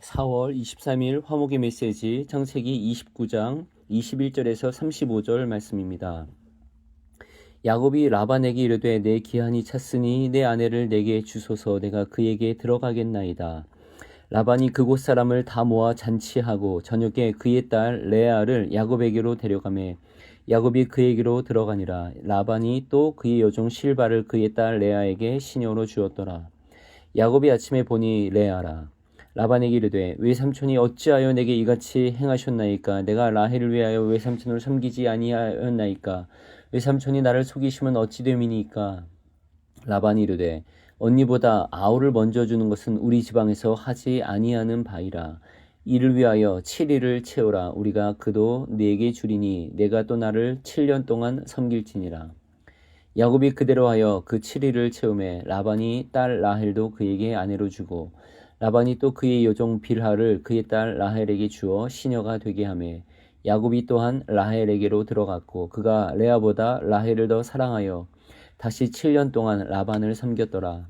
4월 23일 화목의 메시지 창세기 29장 21절에서 35절 말씀입니다. 야곱이 라반에게 이르되 내 기한이 찼으니 내 아내를 내게 주소서 내가 그에게 들어가겠나이다. 라반이 그곳 사람을 다 모아 잔치하고 저녁에 그의 딸 레아를 야곱에게로 데려가매 야곱이 그에게로 들어가니라. 라반이 또 그의 여종 실바를 그의 딸 레아에게 시녀로 주었더라. 야곱이 아침에 보니 레아라. 라반에게 이르되 외삼촌이 어찌하여 내게 이같이 행하셨나이까? 내가 라헬을 위하여 외삼촌을 섬기지 아니하였나이까? 외삼촌이 나를 속이시면 어찌 됨이니까? 라반이 이르되 언니보다 아우를 먼저 주는 것은 우리 지방에서 하지 아니하는 바이라. 이를 위하여 7일을 채우라. 우리가 그도 네게 주리니 내가 또 나를 7년 동안 섬길지니라. 야곱이 그대로 하여 그 7일을 채우매 라반이 딸 라헬도 그에게 아내로 주고 라반이 또 그의 여종 빌하를 그의 딸 라헬에게 주어 시녀가 되게 하매 야곱이 또한 라헬에게로 들어갔고 그가 레아보다 라헬을 더 사랑하여 다시 7년 동안 라반을 섬겼더라.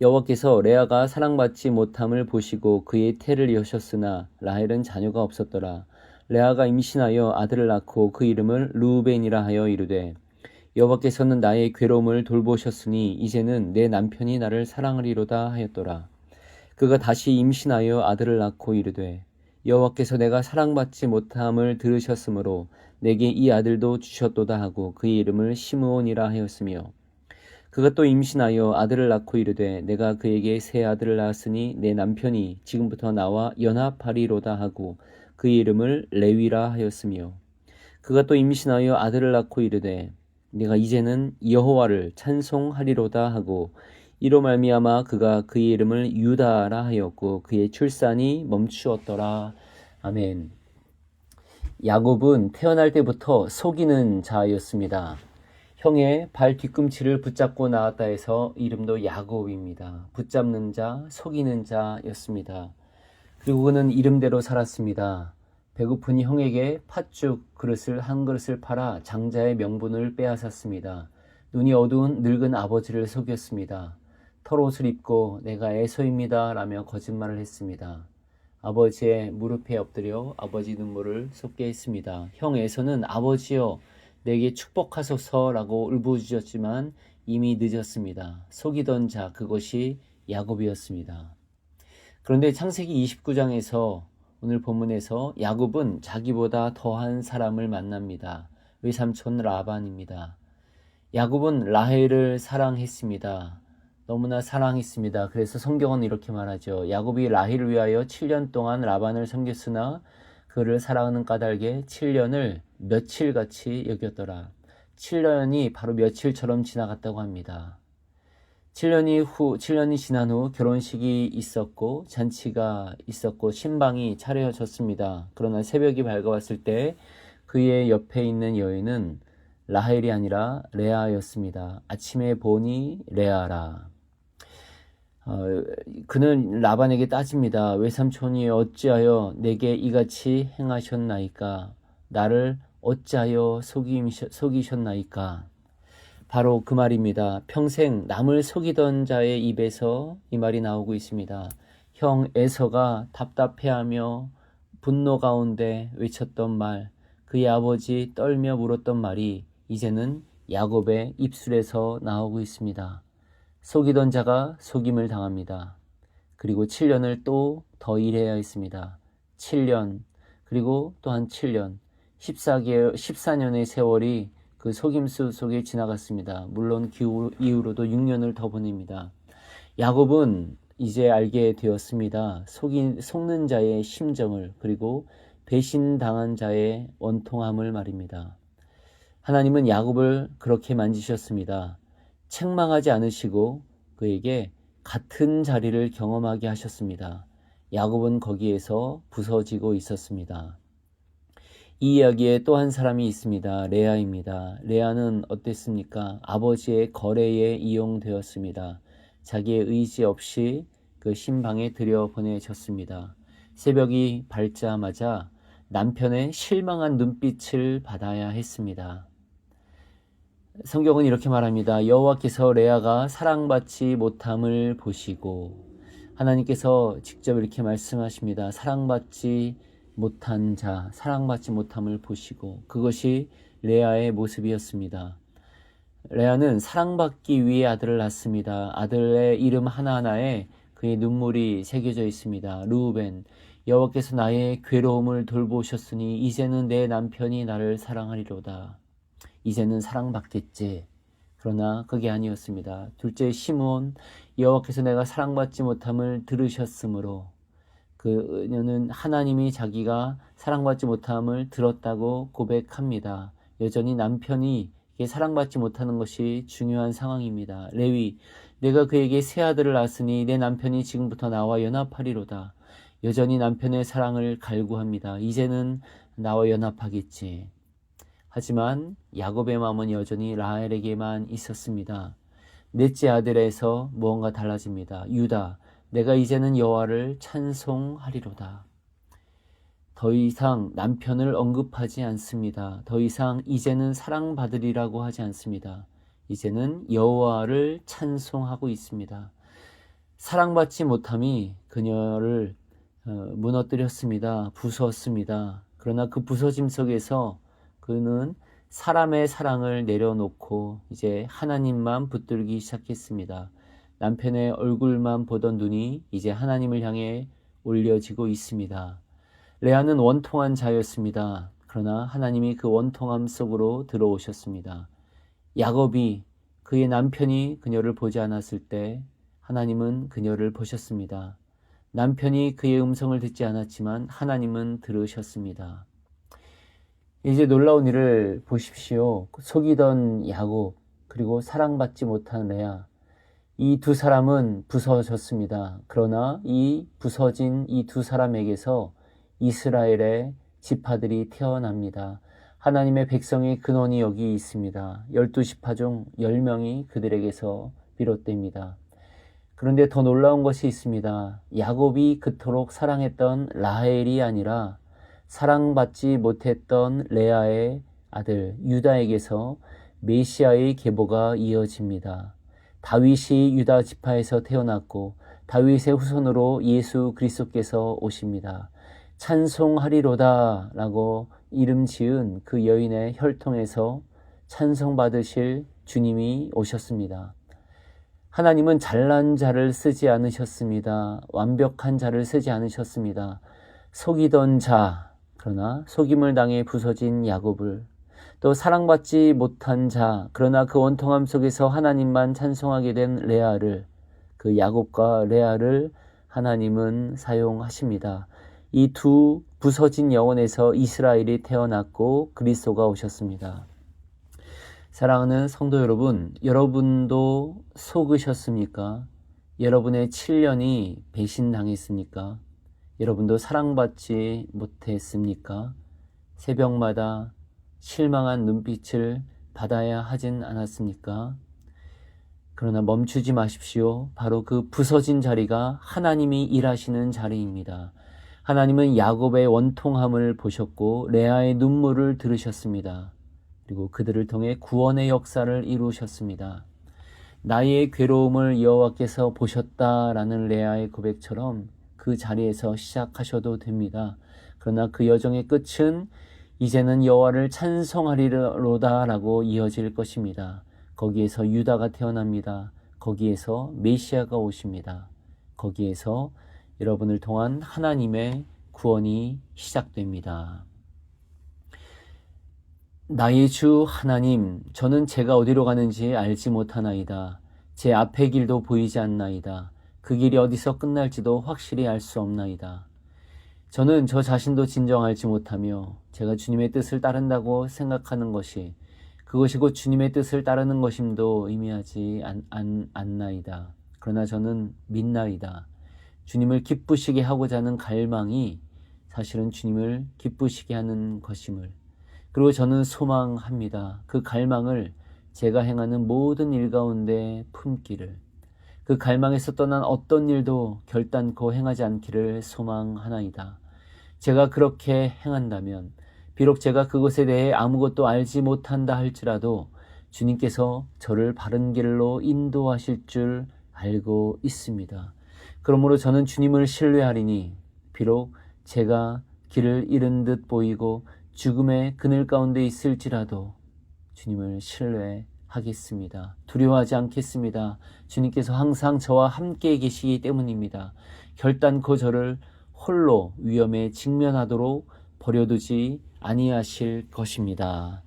여호와께서 레아가 사랑받지 못함을 보시고 그의 태를 여셨으나 라헬은 자녀가 없었더라. 레아가 임신하여 아들을 낳고 그 이름을 르우벤이라 하여 이르되 여호와께서는 나의 괴로움을 돌보셨으니 이제는 내 남편이 나를 사랑하리로다 하였더라. 그가 다시 임신하여 아들을 낳고 이르되 여호와께서 내가 사랑받지 못함을 들으셨으므로 내게 이 아들도 주셨도다 하고 그의 이름을 시므온이라 하였으며 그가 또 임신하여 아들을 낳고 이르되 내가 그에게 새 아들을 낳았으니 내 남편이 지금부터 나와 연합하리로다 하고 그의 이름을 레위라 하였으며 그가 또 임신하여 아들을 낳고 이르되 내가 이제는 여호와를 찬송하리로다 하고 이로 말미암아 그가 그의 이름을 유다라 하였고 그의 출산이 멈추었더라. 아멘. 야곱은 태어날 때부터 속이는 자였습니다. 형의 발 뒤꿈치를 붙잡고 나왔다 해서 이름도 야곱입니다. 붙잡는 자, 속이는 자였습니다. 그리고 그는 이름대로 살았습니다. 배고프니 형에게 팥죽 그릇을 한 그릇을 팔아 장자의 명분을 빼앗았습니다. 눈이 어두운 늙은 아버지를 속였습니다. 털옷을 입고 내가 에서입니다 라며 거짓말을 했습니다. 아버지의 무릎에 엎드려 아버지 눈물을 쏟게 했습니다. 형 에서는 아버지여 내게 축복하소서 라고 울부짖었지만 이미 늦었습니다. 속이던 자 그것이 야곱이었습니다. 그런데 창세기 29장에서 오늘 본문에서 야곱은 자기보다 더한 사람을 만납니다. 외삼촌 라반입니다. 야곱은 라헬을 사랑했습니다. 너무나 사랑했습니다. 그래서 성경은 이렇게 말하죠. 야곱이 라헬을 위하여 7년 동안 라반을 섬겼으나 그를 사랑하는 까닭에 7년을 며칠같이 여겼더라. 7년이 바로 며칠처럼 지나갔다고 합니다. 7년이 지난 후 결혼식이 있었고 잔치가 있었고 신방이 차려졌습니다. 그러나 새벽이 밝아왔을 때 그의 옆에 있는 여인은 라헬이 아니라 레아였습니다. 아침에 보니 레아라. 그는 라반에게 따집니다. 외삼촌이 어찌하여 내게 이같이 행하셨나이까? 나를 어찌하여 속이셨나이까? 바로 그 말입니다. 평생 남을 속이던 자의 입에서 이 말이 나오고 있습니다. 형 에서가 답답해하며 분노 가운데 외쳤던 말, 그의 아버지 떨며 물었던 말이 이제는 야곱의 입술에서 나오고 있습니다. 속이던 자가 속임을 당합니다. 그리고 7년을 또 더 일해야 했습니다. 7년, 그리고 또한 7년, 14년의 세월이 그 속임수 속에 지나갔습니다. 물론 그 이후로도 6년을 더 보냅니다. 야곱은 이제 알게 되었습니다. 속는 자의 심정을, 그리고 배신당한 자의 원통함을 말입니다. 하나님은 야곱을 그렇게 만지셨습니다. 책망하지 않으시고 그에게 같은 자리를 경험하게 하셨습니다. 야곱은 거기에서 부서지고 있었습니다. 이 이야기에 또 한 사람이 있습니다. 레아입니다. 레아는 어땠습니까? 아버지의 거래에 이용되었습니다. 자기의 의지 없이 그 신방에 들여보내졌습니다. 새벽이 밝자마자 남편의 실망한 눈빛을 받아야 했습니다. 성경은 이렇게 말합니다. 여호와께서 레아가 사랑받지 못함을 보시고 하나님께서 직접 이렇게 말씀하십니다. 사랑받지 못한 자, 사랑받지 못함을 보시고 그것이 레아의 모습이었습니다. 레아는 사랑받기 위해 아들을 낳습니다. 아들의 이름 하나하나에 그의 눈물이 새겨져 있습니다. 르우벤, 여호와께서 나의 괴로움을 돌보셨으니 이제는 내 남편이 나를 사랑하리로다. 이제는 사랑받겠지. 그러나 그게 아니었습니다. 둘째 시므온, 여호와께서 내가 사랑받지 못함을 들으셨으므로 그녀는 하나님이 자기가 사랑받지 못함을 들었다고 고백합니다. 여전히 남편이 사랑받지 못하는 것이 중요한 상황입니다. 레위, 내가 그에게 세 아들을 낳았으니 내 남편이 지금부터 나와 연합하리로다. 여전히 남편의 사랑을 갈구합니다. 이제는 나와 연합하겠지. 하지만 야곱의 마음은 여전히 라헬에게만 있었습니다. 넷째 아들에서 무언가 달라집니다. 유다, 내가 이제는 여호와를 찬송하리로다. 더 이상 남편을 언급하지 않습니다. 더 이상 이제는 사랑받으리라고 하지 않습니다. 이제는 여호와를 찬송하고 있습니다. 사랑받지 못함이 그녀를 무너뜨렸습니다. 부수었습니다. 그러나 그 부서짐 속에서 그는 사람의 사랑을 내려놓고 이제 하나님만 붙들기 시작했습니다. 남편의 얼굴만 보던 눈이 이제 하나님을 향해 올려지고 있습니다. 레아는 원통한 자였습니다. 그러나 하나님이 그 원통함 속으로 들어오셨습니다. 야곱이 그의 남편이 그녀를 보지 않았을 때 하나님은 그녀를 보셨습니다. 남편이 그의 음성을 듣지 않았지만 하나님은 들으셨습니다. 이제 놀라운 일을 보십시오. 속이던 야곱 그리고 사랑받지 못한 레아, 이 두 사람은 부서졌습니다. 그러나 이 부서진 이 두 사람에게서 이스라엘의 지파들이 태어납니다. 하나님의 백성의 근원이 여기 있습니다. 12지파 중 10명이 그들에게서 비롯됩니다. 그런데 더 놀라운 것이 있습니다. 야곱이 그토록 사랑했던 라헬이 아니라 사랑받지 못했던 레아의 아들 유다에게서 메시아의 계보가 이어집니다. 다윗이 유다 지파에서 태어났고 다윗의 후손으로 예수 그리스도께서 오십니다. 찬송하리로다 라고 이름 지은 그 여인의 혈통에서 찬송받으실 주님이 오셨습니다. 하나님은 잘난 자를 쓰지 않으셨습니다. 완벽한 자를 쓰지 않으셨습니다. 속이던 자, 그러나 속임을 당해 부서진 야곱을, 또 사랑받지 못한 자, 그러나 그 원통함 속에서 하나님만 찬송하게 된 레아를, 그 야곱과 레아를 하나님은 사용하십니다. 이 두 부서진 영혼에서 이스라엘이 태어났고 그리스도가 오셨습니다. 사랑하는 성도 여러분, 여러분도 속으셨습니까? 여러분의 7년이 배신당했습니까? 여러분도 사랑받지 못했습니까? 새벽마다 실망한 눈빛을 받아야 하진 않았습니까? 그러나 멈추지 마십시오. 바로 그 부서진 자리가 하나님이 일하시는 자리입니다. 하나님은 야곱의 원통함을 보셨고 레아의 눈물을 들으셨습니다. 그리고 그들을 통해 구원의 역사를 이루셨습니다. 나의 괴로움을 여호와께서 보셨다라는 레아의 고백처럼 그 자리에서 시작하셔도 됩니다. 그러나 그 여정의 끝은 이제는 여호와를 찬송하리로다라고 이어질 것입니다. 거기에서 유다가 태어납니다. 거기에서 메시아가 오십니다. 거기에서 여러분을 통한 하나님의 구원이 시작됩니다. 나의 주 하나님, 저는 제가 어디로 가는지 알지 못하나이다. 제 앞의 길도 보이지 않나이다. 그 길이 어디서 끝날지도 확실히 알 수 없나이다. 저는 저 자신도 진정 알지 못하며 제가 주님의 뜻을 따른다고 생각하는 것이 그것이 곧 주님의 뜻을 따르는 것임도 의미하지 않나이다. 그러나 저는 믿나이다. 주님을 기쁘시게 하고자 하는 갈망이 사실은 주님을 기쁘시게 하는 것임을, 그리고 저는 소망합니다. 그 갈망을 제가 행하는 모든 일 가운데 품기를, 그 갈망에서 떠난 어떤 일도 결단코 행하지 않기를 소망하나이다. 제가 그렇게 행한다면 비록 제가 그것에 대해 아무것도 알지 못한다 할지라도 주님께서 저를 바른 길로 인도하실 줄 알고 있습니다. 그러므로 저는 주님을 신뢰하리니 비록 제가 길을 잃은 듯 보이고 죽음의 그늘 가운데 있을지라도 주님을 신뢰하겠습니다. 두려워하지 않겠습니다. 주님께서 항상 저와 함께 계시기 때문입니다. 결단코 저를 홀로 위험에 직면하도록 버려두지 아니하실 것입니다.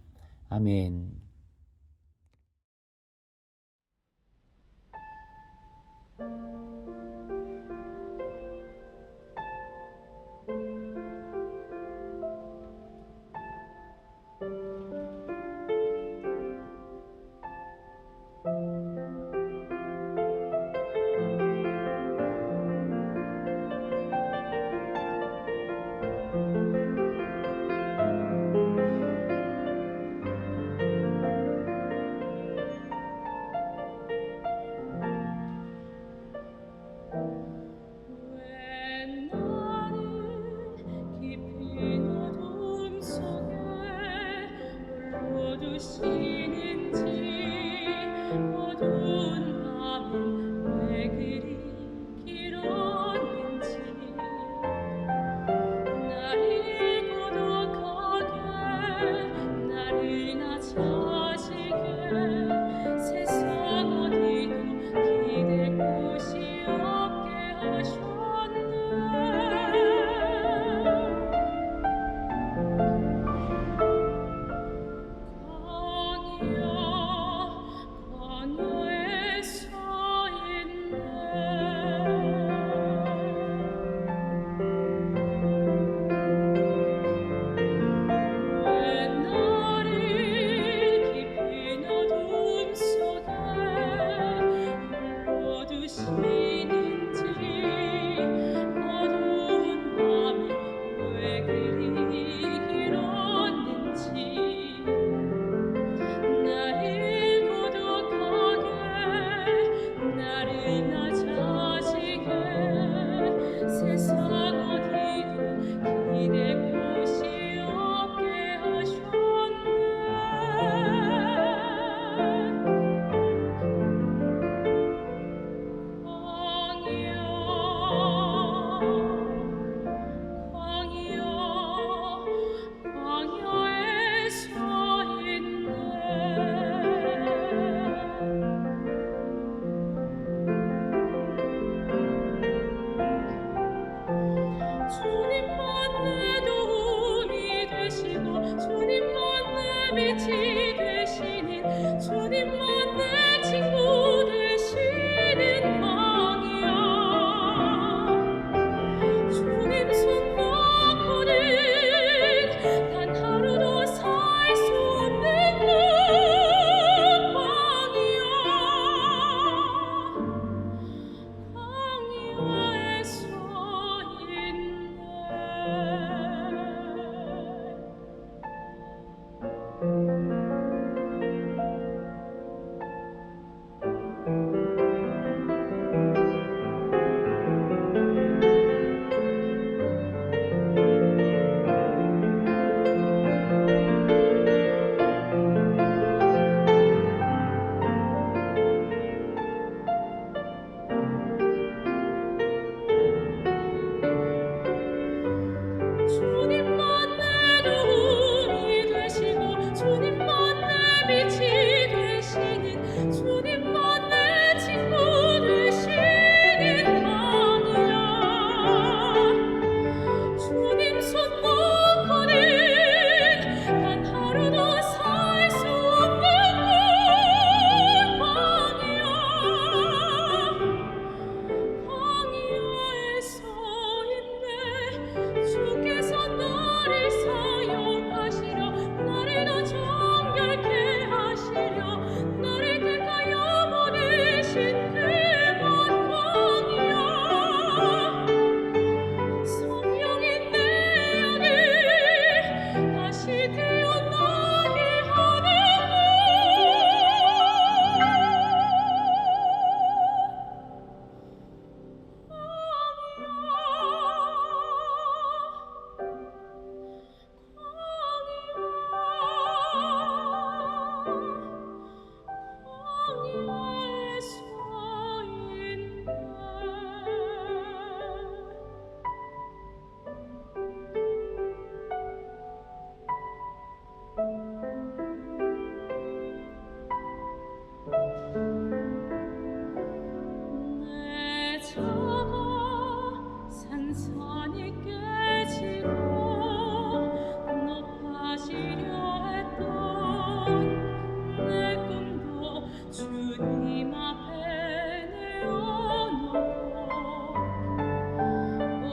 아멘.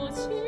오직